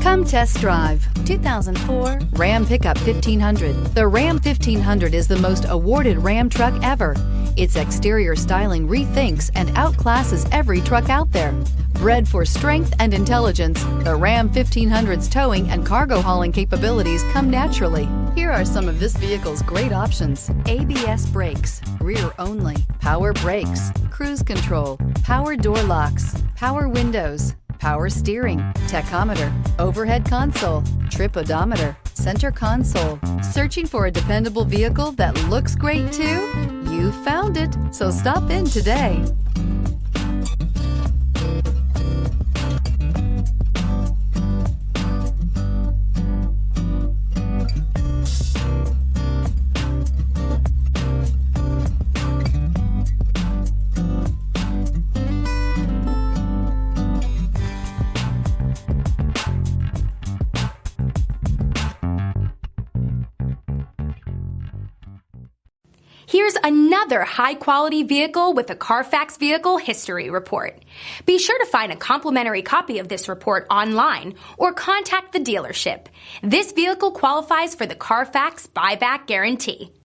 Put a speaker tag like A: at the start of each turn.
A: Come test drive 2004 Ram Pickup 1500. The Ram 1500 is the most awarded Ram truck ever. Its exterior styling rethinks and outclasses every truck out there. Bred for strength and intelligence, the Ram 1500's towing and cargo hauling capabilities come naturally. Here are some of this vehicle's great options: ABS brakes, rear only, power brakes, cruise control, power door locks, power windows, power steering, tachometer, overhead console, trip odometer, center console. Searching for a dependable vehicle that looks great too? You found it, so stop in today.
B: Here's another high-quality vehicle with a Carfax Vehicle History Report. Be sure to find a complimentary copy of this report online or contact the dealership. This vehicle qualifies for the Carfax Buyback Guarantee.